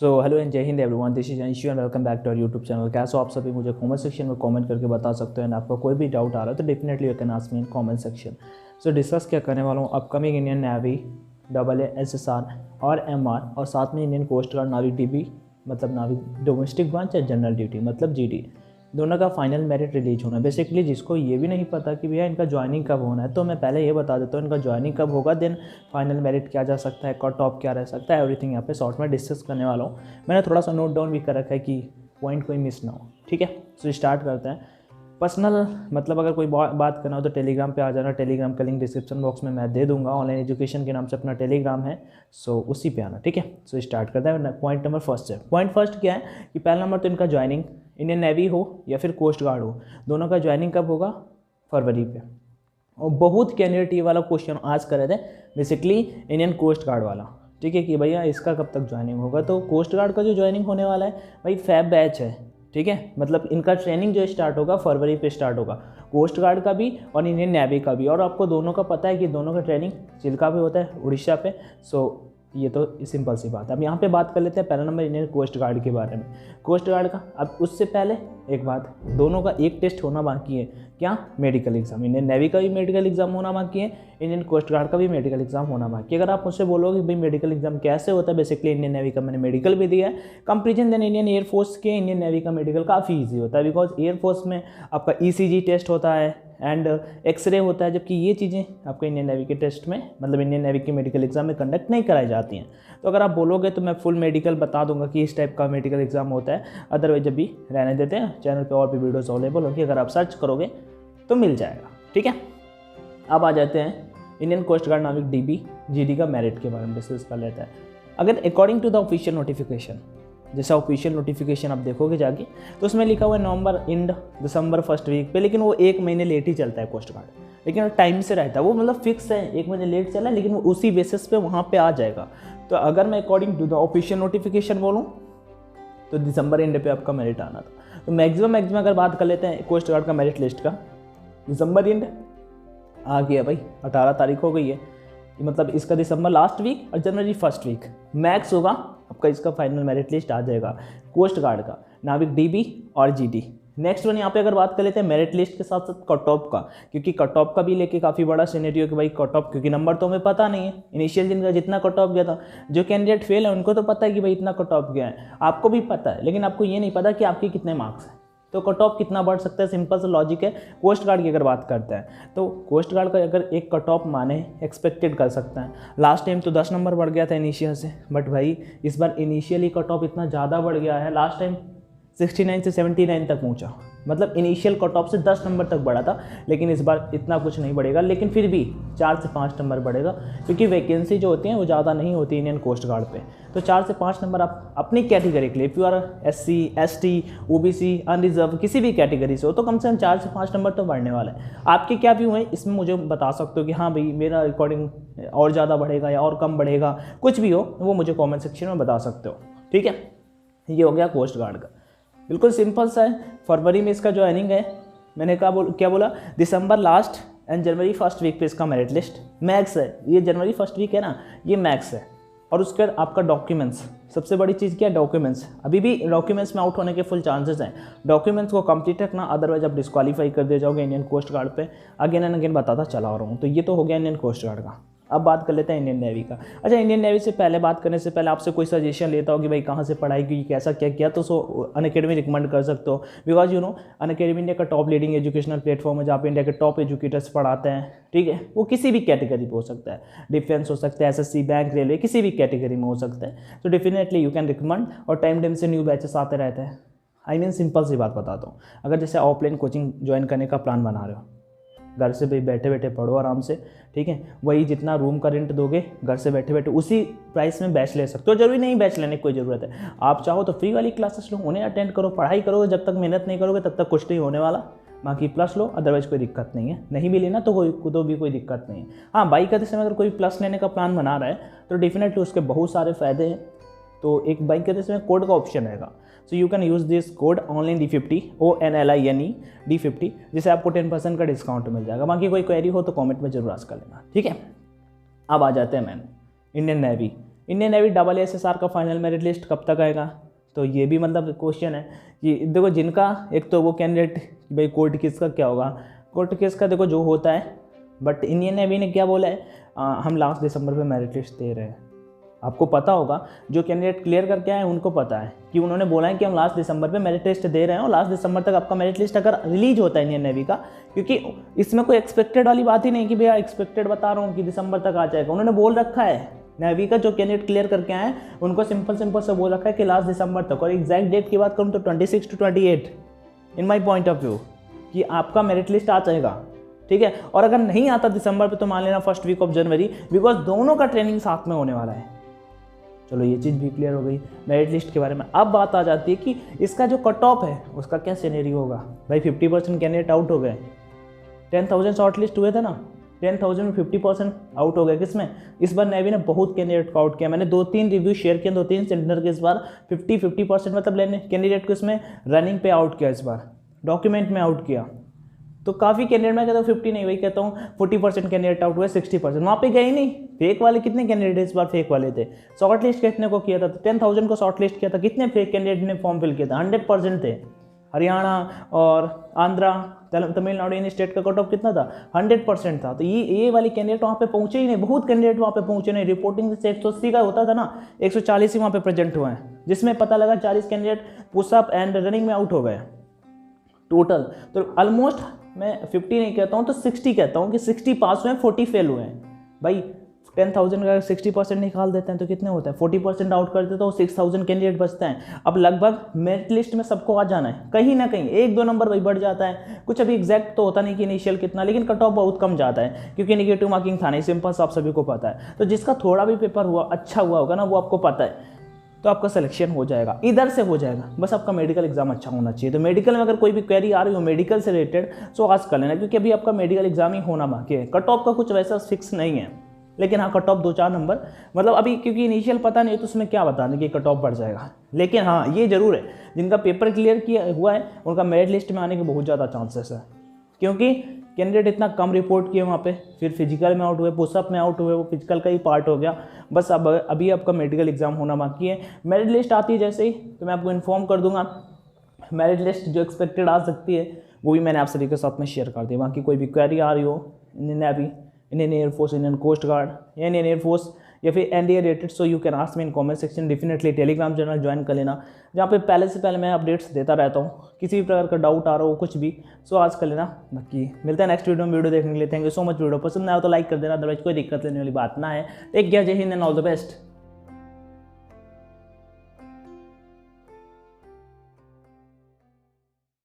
So hello and जय हिंद everyone, this is Anshu and welcome back to our YouTube channel. कैसे हो आप सभी? मुझे कमेंट सेक्शन में कमेंट करके बता सकते हो। एंड आपका कोई भी डाउट आ रहा है तो definitely you can ask me in comment section. So discuss क्या करने वाला हूँ, अपकमिंग इंडियन नेवी, AASSR और MR, और साथ में इंडियन कोस्ट गार्ड नाविक DB मतलब नाविक डोमेस्टिक ब्रांच या जनरल ड्यूटी मतलब GD, दोनों का फाइनल मेरिट रिलीज होना है। बेसिकली जिसको ये भी नहीं पता कि भैया इनका ज्वाइनिंग कब होना है, तो मैं पहले ये बता देता हूँ इनका ज्वाइनिंग कब होगा, देन फाइनल मेरिट क्या जा सकता है, कट ऑफ क्या रह सकता है, एवरीथिंग यहाँ पे शॉर्ट में डिस्कस करने वाला हूँ। मैंने थोड़ा सा नोट डाउन भी कर रखा है कि पॉइंट कोई मिस ना हो। ठीक है, तो स्टार्ट करते हैं। पर्सनल मतलब अगर कोई बात करना हो तो टेलीग्राम पे आ जाना। टेलीग्राम का लिंक डिस्क्रिप्शन बॉक्स में मैं दे दूंगा। ऑनलाइन एजुकेशन के नाम से अपना टेलीग्राम है, सो उसी पे आना। ठीक है, सो स्टार्ट करते हैं। पॉइंट नंबर फर्स्ट है। पॉइंट फर्स्ट क्या है कि पहला नंबर तो इनका ज्वाइनिंग इंडियन नेवी हो या फिर कोस्ट गार्ड हो, दोनों का ज्वाइनिंग कब होगा? फरवरी पे। और बहुत कैंडिडेट ये वाला क्वेश्चन आज कर रहे थे, बेसिकली इंडियन कोस्ट गार्ड वाला। ठीक है, कि भैया इसका कब तक ज्वाइनिंग होगा? तो कोस्ट गार्ड का जो ज्वाइनिंग होने वाला है भाई फैब बैच है। ठीक है, मतलब इनका ट्रेनिंग जो स्टार्ट होगा फरवरी पे स्टार्ट होगा, कोस्ट गार्ड का भी और इंडियन नेवी का भी। और आपको दोनों का पता है कि दोनों का ट्रेनिंग चिल्का पे होता है, उड़ीसा पे। सो ये तो सिंपल सी बात है। अब यहाँ पे बात कर लेते हैं पहला नंबर इंडियन कोस्ट गार्ड के बारे में। कोस्ट गार्ड का अब उससे पहले एक बात, दोनों का एक टेस्ट होना बाकी है। क्या? Medical exam. इंडियन नेवी का भी मेडिकल एग्जाम होना बाकी है, इंडियन कोस्ट गार्ड का भी मेडिकल एग्जाम होना बाकी है। अगर आप मुझसे बोलोगे भाई मेडिकल एग्जाम कैसे होता है, बेसिकली इंडियन नेवी का मैंने मेडिकल भी दिया है। कंपेरिजन देन इंडियन एयरफोर्स के इंडियन नेवी का मेडिकल काफ़ी ईजी होता है, बिकॉज एयरफोर्स में आपका ECG टेस्ट होता है एंड एक्सरे होता है, जबकि ये चीज़ें आपको इंडियन नेवी के टेस्ट में मतलब इंडियन नेवी के मेडिकल एग्जाम में कंडक्ट नहीं कराई जाती हैं। तो अगर आप बोलोगे तो मैं फुल मेडिकल बता दूंगा कि इस टाइप का मेडिकल एग्जाम होता है। अदरवाइज जब भी रहने देते हैं, चैनल पे और भी वीडियोस अवेलेबल होगी, अगर आप सर्च करोगे तो मिल जाएगा। ठीक है, अब आ जाते हैं इंडियन कोस्ट गार्ड नाविक DB GD का मेरिट के बारे में डिस्कस कर लेते हैं। अगर according to the official notification, जैसा ऑफिशियल नोटिफिकेशन आप देखोगे जाके तो उसमें लिखा हुआ है November and December first week पे, लेकिन वो 1 महीने लेट ही चलता है कोस्ट गार्ड, लेकिन टाइम से रहता है वो, मतलब फिक्स है 1 महीने लेट चला है, लेकिन वो उसी बेसिस पे वहाँ पे आ जाएगा। तो अगर मैं according to the official notification बोलूँ तो दिसंबर एंड पे आपका मेरिट आना था। तो मैक्सिमम अगर बात कर लेते हैं कोस्ट गार्ड का मेरिट लिस्ट का, दिसंबर एंड आ गया भाई, 18 तारीख हो गई है, मतलब इसका दिसंबर लास्ट वीक और जनवरी फर्स्ट वीक मैक्स होगा आपका, इसका फाइनल मेरिट लिस्ट आ जाएगा कोस्ट गार्ड का, नाविक DB और GD। नेक्स्ट वन यहाँ पे अगर बात कर लेते हैं मेरिट लिस्ट के साथ साथ कट ऑफ का, क्योंकि कट ऑफ का भी लेके काफ़ी बड़ा सिनेरियो कि भाई कट ऑफ, क्योंकि नंबर तो हमें पता नहीं है इनिशियल जिनका जितना कट ऑफ गया था। जो कैंडिडेट फेल है उनको तो पता है कि भाई इतना कट ऑफ गया है, आपको भी पता है, लेकिन आपको ये नहीं पता कि आपके कितने मार्क्स हैं, तो कट ऑफ कितना बढ़ सकता है। सिंपल सा लॉजिक है। कोस्ट गार्ड की अगर बात करते हैं तो कोस्ट गार्ड का अगर एक कट ऑफ माने एक्सपेक्टेड कर सकते हैं। लास्ट टाइम तो 10 नंबर बढ़ गया था इनिशियल से, बट भाई इस बार इनिशियली कट ऑफ इतना ज़्यादा बढ़ गया है, लास्ट टाइम 69 से 79 तक पहुंचा, मतलब इनिशियल कट ऑफ से 10 नंबर तक बढ़ा था, लेकिन इस बार इतना कुछ नहीं बढ़ेगा, लेकिन फिर भी 4 से 5 नंबर बढ़ेगा, क्योंकि वैकेंसी जो होती है वो ज़्यादा नहीं होती इंडियन कोस्ट गार्ड पे। तो 4 से 5 नंबर आप अपनी कैटेगरी के लिए, if you are SC ST OBC unreserve किसी भी कैटेगरी से हो, तो कम से कम 4 से 5 नंबर तो बढ़ने वाला है। आपके क्या व्यू है इसमें मुझे बता सकते हो कि हाँ भाई मेरा अकॉर्डिंग और ज़्यादा बढ़ेगा या और कम बढ़ेगा, कुछ भी हो वो मुझे कॉमेंट सेक्शन में बता सकते हो। ठीक है, ये हो गया कोस्ट गार्ड का, बिल्कुल सिंपल सा है। फरवरी में इसका ज्वाइनिंग है, मैंने क्या बोला, दिसंबर लास्ट एंड जनवरी फर्स्ट वीक पे इसका मेरिट लिस्ट मैक्स है। ये जनवरी फर्स्ट वीक है ना, ये मैक्स है। और उसके बाद आपका डॉक्यूमेंट्स, सबसे बड़ी चीज़ क्या है? डॉक्यूमेंट्स। अभी भी डॉक्यूमेंट्स में आउट होने के फुल चांसेस हैं, डॉक्यूमेंट्स को कंप्लीट रखना, अदरवाइज आप डिस्क्वालीफाई कर दिए जाओगे इंडियन कोस्ट गार्ड पे। अगेन एंड अगेन बताता चला रहा हूँ। तो ये तो हो गया इंडियन कोस्ट गार्ड का। अब बात कर लेते हैं इंडियन नेवी का। अच्छा, इंडियन नेवी से पहले बात करने से पहले आपसे कोई सजेशन लेता हो कि भाई कहाँ से पढ़ाई की, कैसा क्या किया, तो सो अनअकैडमी रिकमेंड कर सकते हो, because you know Unacademy India का टॉप लीडिंग एजुकेशनल प्लेटफॉर्म है, जहाँ पे इंडिया के टॉप एजुकेटर्स पढ़ाते हैं। ठीक है, वो किसी भी कैटेगरी पे हो सकता है, डिफेंस हो सकता है, SSC बैंक रेलवे किसी भी कैटेगरी में हो सकता है। तो डेफिनेटली यू कैन रिकमेंड, और टाइम से न्यू बैचेस आते रहते हैं। आई मीन सिंपल सी बात बताता हूँ, अगर जैसे ऑफलाइन कोचिंग ज्वाइन करने का प्लान बना रहे हो, घर से भी बैठे बैठे पढ़ो आराम से। ठीक है, वही जितना रूम का रेंट दोगे घर से बैठे बैठे उसी प्राइस में बैच ले सकते हो। जरूरी नहीं बैच लेने की कोई ज़रूरत है, आप चाहो तो फ्री वाली क्लासेस लो, उन्हें अटेंड करो, पढ़ाई करोगे, जब तक मेहनत नहीं करोगे तब तक कुछ नहीं होने वाला। बाकी प्लस लो, अदरवाइज कोई दिक्कत नहीं है, नहीं भी लेना तो कोई दिक्कत नहीं है। हाँ, बाइक करते समय अगर कोई प्लस लेने का प्लान बना रहा है तो डेफिनेटली उसके बहुत सारे फ़ायदे हैं। तो एक बाइक करते समय कोड का ऑप्शन रहेगा, सो you can use this code online D50 ONLINE D50, जिससे आपको 10% का डिस्काउंट मिल जाएगा। बाकी कोई क्वेरी हो तो कमेंट में जरूर आस्क कर लेना। ठीक है, अब आ जाते हैं Indian navy. Indian navy SSR का फाइनल मेरिट लिस्ट कब तक आएगा? तो ये भी मतलब क्वेश्चन है कि देखो जिनका एक तो वो कैंडिडेट भाई कोर्ट केस का क्या होगा, कोर्ट केस का देखो जो होता है, बट इंडियन नेवी ने क्या बोला है, हम लास्ट दिसंबर पे मेरिट लिस्ट दे रहे हैं। आपको पता होगा जो कैंडिडेट क्लियर करके आए उनको पता है कि उन्होंने बोला है कि हम लास्ट दिसंबर पे मेरिट लिस्ट दे रहे हैं और लास्ट दिसंबर तक आपका मेरिट लिस्ट अगर रिलीज होता है इंडियन नेवी का, क्योंकि इसमें कोई एक्सपेक्टेड वाली बात ही नहीं कि भैया एक्सपेक्टेड बता रहा हूँ कि दिसंबर तक आ जाएगा। उन्होंने बोल रखा है नेवी का जो कैंडिडेट क्लियर करके आए उनको सिंपल से बोल रखा है कि लास्ट दिसंबर तक। और एग्जैक्ट डेट की बात करूँ तो 26 to 28 in my point of view कि आपका मेरिट लिस्ट आ जाएगा, ठीक है। और अगर नहीं आता दिसंबर पे तो मान लेना first week of January, because दोनों का ट्रेनिंग साथ में होने वाला है। चलो ये चीज़ भी क्लियर हो गई मेरिट लिस्ट के बारे में। अब बात आ जाती है कि इसका जो कट ऑफ है उसका क्या सिनेरियो होगा। भाई 50% कैंडिडेट आउट हो गए, 10,000 शॉर्ट लिस्ट हुए थे ना, 10,000 में 50% आउट हो गए। किसमें? इस बार नेवी ने बहुत कैंडिडेट को आउट किया। मैंने 2-3 रिव्यू शेयर किए, 2-3 सेंटर के इस बार 50% मतलब लेने कैंडिडेट को इसमें रनिंग पे आउट किया, इस बार डॉक्यूमेंट में आउट किया। तो काफ़ी कैंडिडेट, मैं कहता हूँ 50 नहीं, वही कहता हूँ 40% कैंडिडेट आउट हुए, 60% वहाँ पे गए ही नहीं। फेक वाले कितने कैंडिडेट इस बार फेक वाले थे? शॉर्ट लिस्ट कितने को किया था? 10,000 को शॉर्ट लिस्ट किया था, कितने फेक कैंडिडेट ने फॉर्म फिल किया था? 100% थे। हरियाणा और आंध्रा तमिलनाडु इन स्टेट का कट ऑफ कितना था? 100% था। तो ये वाले कैंडिडेट वहाँ पे पहुँचे ही नहीं, बहुत कैंडिडेट वहाँ पे पहुँचे नहीं। रिपोर्टिंग से 180 का होता था ना, 140 ही वहाँ पे प्रेजेंट हुए हैं, जिसमें पता लगा 40 कैंडिडेट पुशअप एंड रनिंग में आउट हो गए टोटल। तो ऑलमोस्ट मैं 50 नहीं कहता हूँ तो 60 कहता हूँ कि 60 पास हुए हैं, 40 फेल हुए हैं। भाई 10,000 का 60% निकाल देते हैं तो कितने होते हैं? 40% आउट कर देते तो 6,000 कैंडिडेट बचते हैं। अब लगभग मेरिट लिस्ट में सबको आ जाना है, कहीं ना कहीं 1-2 नंबर भाई बढ़ जाता है। कुछ अभी एग्जैक्ट तो होता नहीं कि इनिशियल कितना, लेकिन कट ऑफ बहुत कम जाता है क्योंकि नेगेटिव मार्किंग था नहीं, सिंपल सा आप सभी को पता है। तो जिसका थोड़ा भी पेपर हुआ अच्छा हुआ होगा ना, वो आपको पता है, तो आपका सिलेक्शन हो जाएगा, इधर से हो जाएगा। बस आपका मेडिकल एग्जाम अच्छा होना चाहिए। तो मेडिकल में अगर कोई भी क्वेरी आ रही हो मेडिकल से रिलेटेड तो आज कर लेना, क्योंकि अभी आपका मेडिकल एग्जाम ही होना बाकी है। कट ऑफ का कुछ वैसा फिक्स नहीं है, लेकिन हाँ कट ऑफ 2-4 नंबर मतलब अभी, क्योंकि इनिशियल पता नहीं है तो उसमें क्या बताने कि कट ऑफ बढ़ जाएगा। लेकिन हाँ ये जरूर है, जिनका पेपर क्लियर किया हुआ है उनका मेरिट लिस्ट में आने के बहुत ज़्यादा चांसेस है, क्योंकि कैंडिडेट इतना कम रिपोर्ट किए वहाँ पे, फिर फिजिकल में आउट हुए, पुशअप में आउट हुए, वो फिजिकल का ही पार्ट हो गया। बस अब अभी आपका मेडिकल एग्जाम होना बाकी है। मेरिट लिस्ट आती है जैसे ही तो मैं आपको इन्फॉर्म कर दूंगा। मेरिट लिस्ट जो एक्सपेक्टेड आ सकती है वो भी मैंने आप सभी के साथ में शेयर कर दी। बाकी कोई भी क्वेरी आ रही हो Indian navy, Indian air force, Indian coast guard, Indian air force या फिर NDA related, so you can ask me in comment section. Definitely Telegram channel join कर लेना, जहाँ पे पहले से पहले मैं अपडेट्स देता रहता हूँ। किसी भी प्रकार का डाउट आ रहा हो कुछ भी, सो आज कर लेना। बाकी मिलता है नेक्स्ट वीडियो में। वीडियो देखने के लिए thank you so much. Video पसंद आया तो लाइक कर देना, अदरवाइज कोई दिक्कत लेने वाली बात ना है। टेक केयर, जय Hind and all the best.